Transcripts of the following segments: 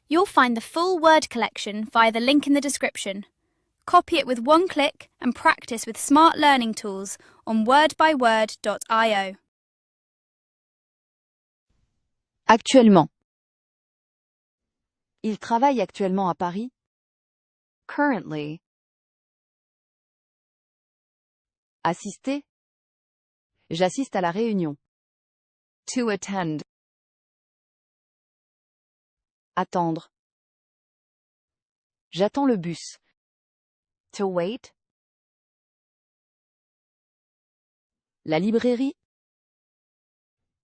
You'll find the full word collection via the link in the description. Copy it with one click and practice with smart learning tools on wordbyword.io. Actuellement. Il travaille actuellement à Paris. Currently. Assister. J'assiste à la réunion. To attend. Attendre. J'attends le bus. To wait. La librairie.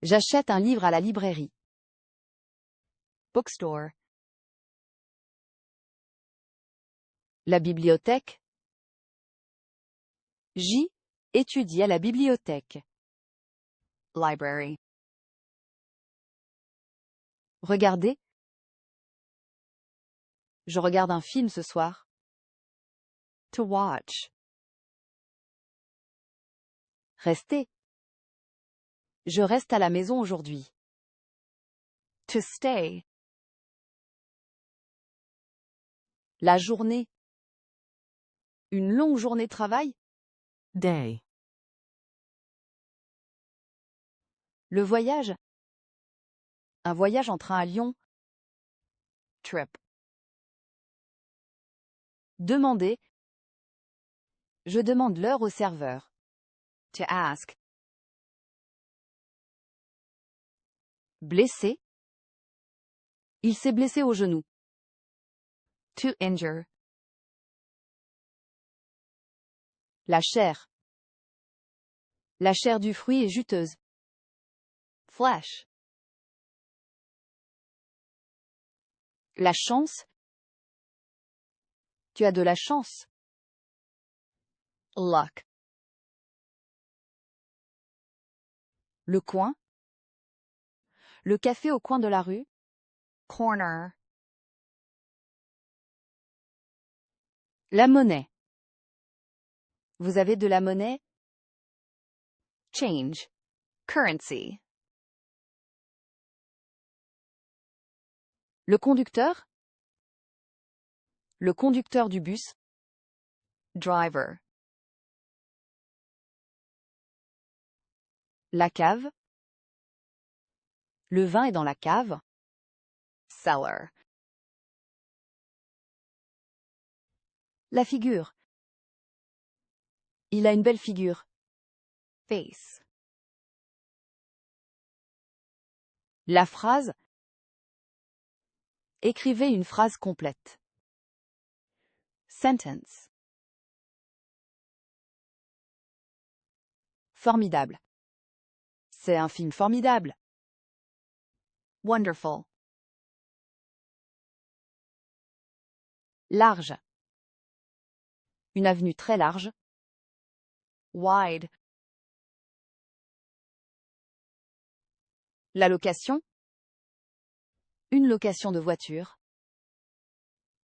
J'achète un livre à la librairie. Bookstore. La bibliothèque. J'y étudie à la bibliothèque. Library. Regardez. Je regarde un film ce soir. To watch. Rester. Je reste à la maison aujourd'hui. To stay. La journée. Une longue journée de travail. Day. Le voyage. Un voyage en train à Lyon. Trip. Demander. Je demande l'heure au serveur. To ask. Blessé. Il s'est blessé au genou. To injure. La chair. La chair du fruit est juteuse. Flesh. La chance. Tu as de la chance. Luck. Le coin. Le café au coin de la rue. Corner. La monnaie. Vous avez de la monnaie? Change. Currency. Le conducteur. Le conducteur du bus. Driver. La cave. Le vin est dans la cave. Cellar. La figure. Il a une belle figure. Face. La phrase. Écrivez une phrase complète. Sentence. Formidable. C'est un film formidable. Wonderful. Large. Une avenue très large. Wide. La location. Une location de voiture.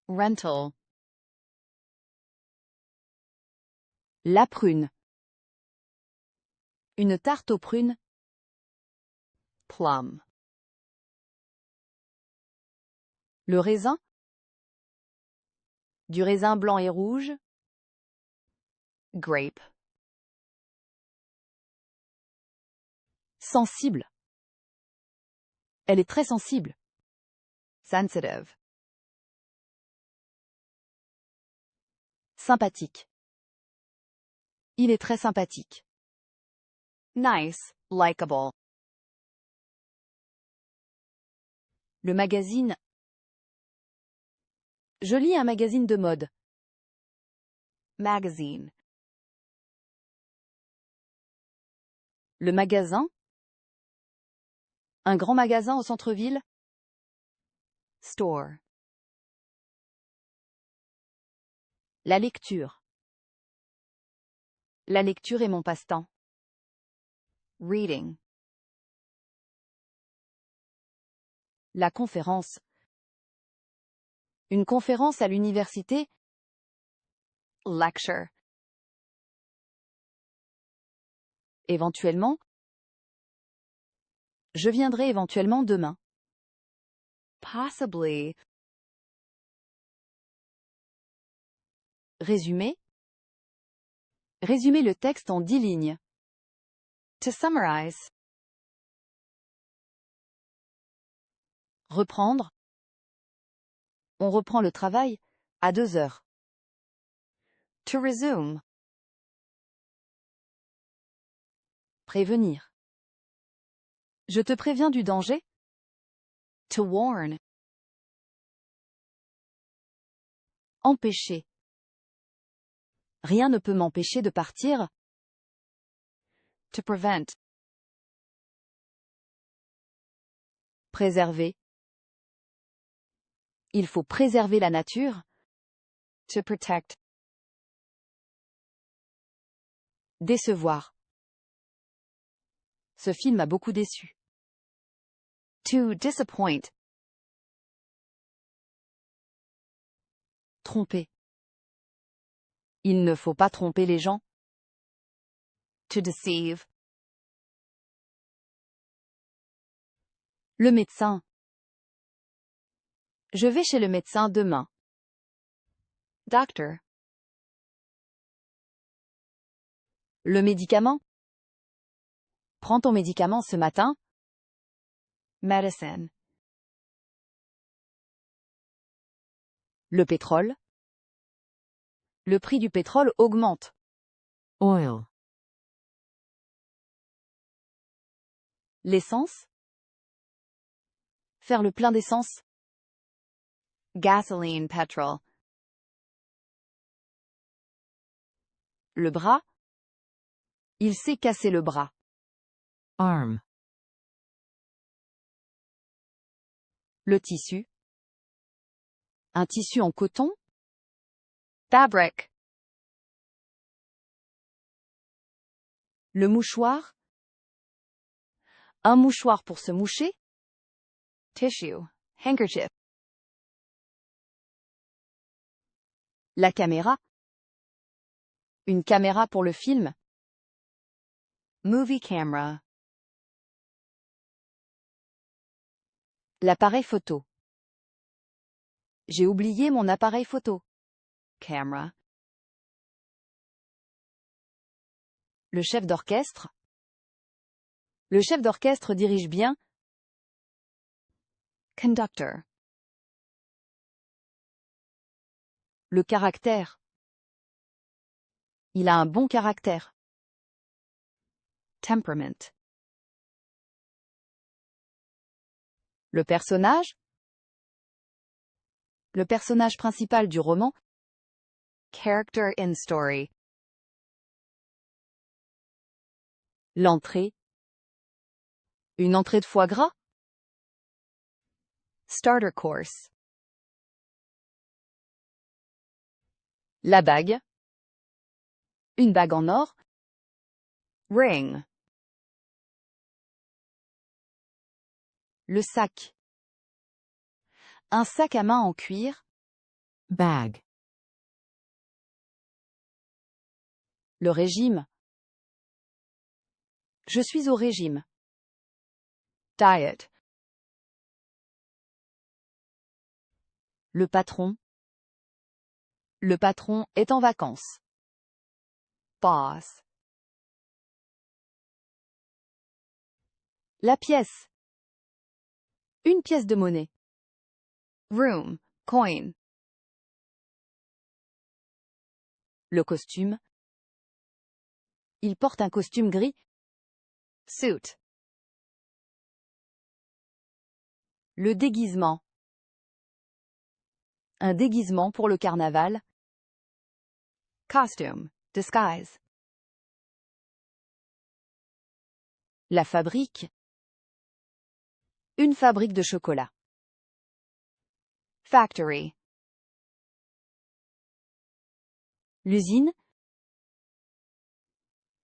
Rental. La prune. Une tarte aux prunes. Plum. Le raisin. Du raisin blanc et rouge. Grape. Sensible. Elle est très sensible. Sensitive. Sympathique. Il est très sympathique. Nice. Likeable. Le magazine. Je lis un magazine de mode. Magazine. Le magasin. Un grand magasin au centre-ville. Store. La lecture. La lecture est mon passe-temps. Reading. La conférence. Une conférence à l'université. Lecture. Éventuellement. Je viendrai éventuellement demain. Possibly. Résumer. Résumer le texte en 10 lignes. To summarize. Reprendre. On reprend le travail à 2 heures. To resume. Prévenir. Je te préviens du danger. To warn. Empêcher. Rien ne peut m'empêcher de partir. To prevent. Préserver. Il faut préserver la nature. To protect. Décevoir. Ce film a beaucoup déçu. To disappoint. Tromper. Il ne faut pas tromper les gens. To deceive. Le médecin. Je vais chez le médecin demain. Doctor. Le médicament. Prends ton médicament ce matin. Medicine. Le pétrole. Le prix du pétrole augmente. Oil. L'essence. Faire le plein d'essence. Gasoline, petrol. Le bras. Il s'est cassé le bras. Arm. Le tissu. Un tissu en coton. Fabric. Le mouchoir. Un mouchoir pour se moucher. Tissue. Handkerchief. La caméra. Une caméra pour le film. Movie camera. L'appareil photo. J'ai oublié mon appareil photo. Camera. Le chef d'orchestre. Le chef d'orchestre dirige bien. Conductor. Le caractère. Il a un bon caractère. Temperament. Le personnage. Le personnage principal du roman. Character in story. L'entrée. Une entrée de foie gras. Starter course. La bague. Une bague en or. Ring. Le sac. Un sac à main en cuir. Bag. Le régime. Je suis au régime. Diet. Le patron. Le patron est en vacances. Boss. La pièce. Une pièce de monnaie. Room. Coin. Le costume. Il porte un costume gris. Suit. Le déguisement. Un déguisement pour le carnaval. Costume. Disguise. La fabrique. Une fabrique de chocolat. Factory. L'usine.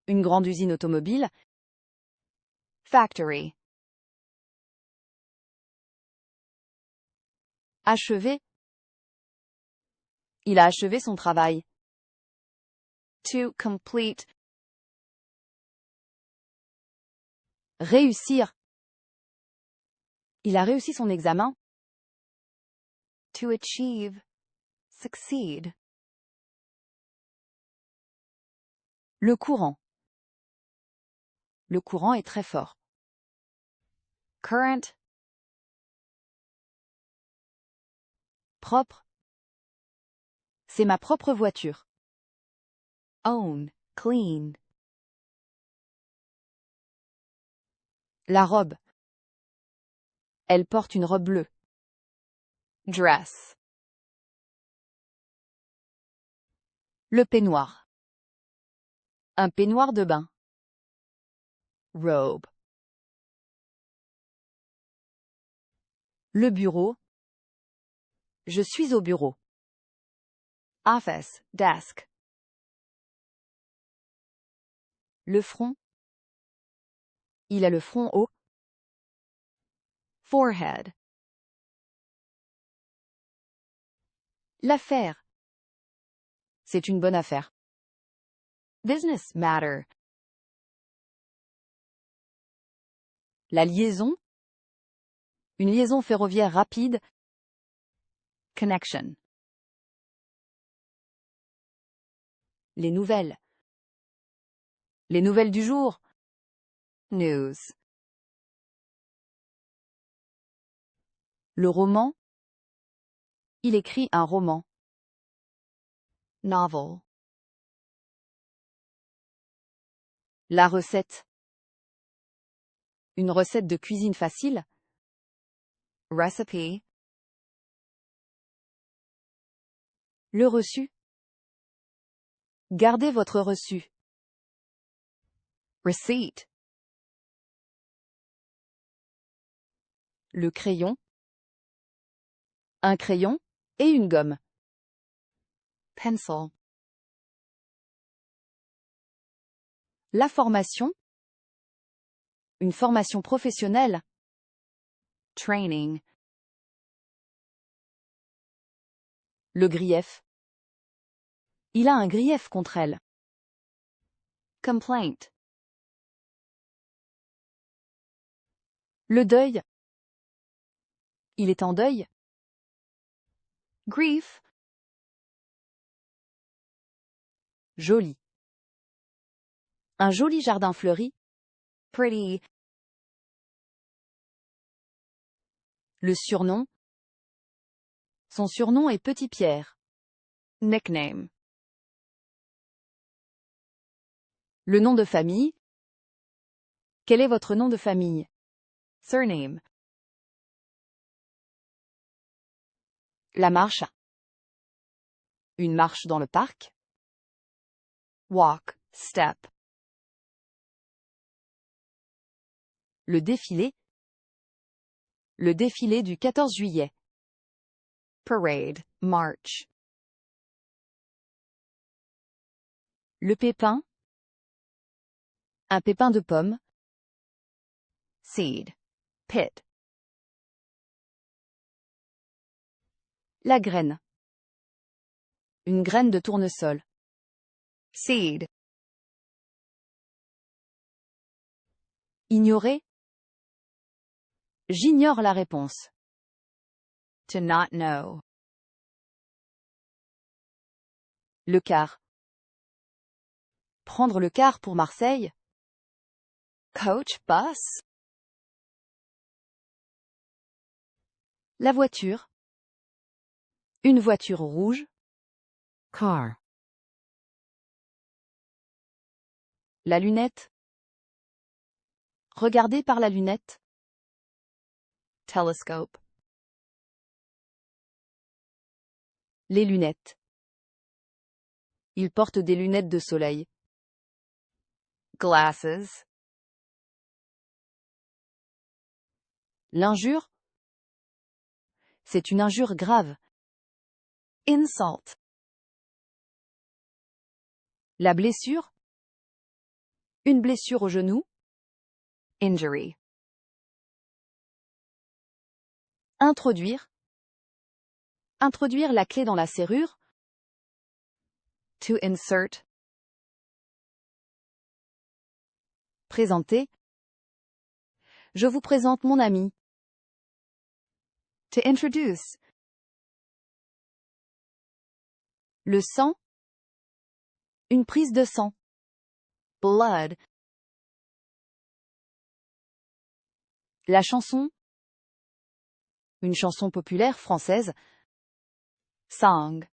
Une grande usine automobile. Factory. Achever. Il a achevé son travail. To complete. Réussir. Il a réussi son examen. To achieve. Succeed. Le courant. Le courant est très fort. Current. Propre. C'est ma propre voiture. Own. Clean. La robe. Elle porte une robe bleue. Dress. Le peignoir. Un peignoir de bain. Robe. Le bureau. Je suis au bureau. Office. Desk. Le front. Il a le front haut. Forehead. L'affaire. C'est une bonne affaire. Business matter. La liaison. Une liaison ferroviaire rapide. Connection. Les nouvelles. Les nouvelles du jour. News. Le roman. Il écrit un roman. Novel. La recette. Une recette de cuisine facile. Recipe. Le reçu. Gardez votre reçu. Receipt. Le crayon. Un crayon et une gomme. Pencil. La formation. Une formation professionnelle. Training. Le grief. Il a un grief contre elle. Complaint. Le deuil. Il est en deuil. Grief. Joli. Un joli jardin fleuri. Pretty. Le surnom. Son surnom est Petit Pierre. Nickname. Le nom de famille. Quel est votre nom de famille? Surname. La marche. Une marche dans le parc. Walk. Step. Le défilé. Le défilé du 14 juillet. Parade. March. Le pépin. Un pépin de pomme. Seed. Pit. La graine. Une graine de tournesol. Seed. Ignorer. J'ignore la réponse. To not know. Le car. Prendre le car pour Marseille. Coach. Bus. La voiture. Une voiture rouge. Car. La lunette. Regarder par la lunette. Telescope. Les lunettes. Il porte des lunettes de soleil. Glasses. L'injure. C'est une injure grave. Insult. La blessure. Une blessure au genou. Injury. Introduire. Introduire la clé dans la serrure. To insert. Présenter. Je vous présente mon ami. To introduce. Le sang. Une prise de sang. blood. La chanson. Une chanson populaire française. Song.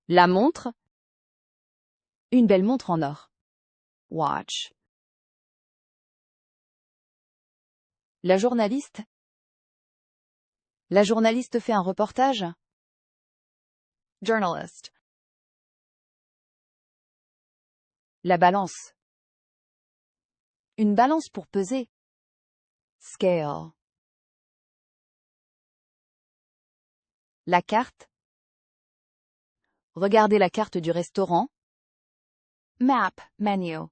La montre. Une belle montre en or. Watch. La journaliste. La journaliste fait un reportage. Journalist. La balance. Une balance pour peser. Scale. La carte. Regardez la carte du restaurant. Map, menu.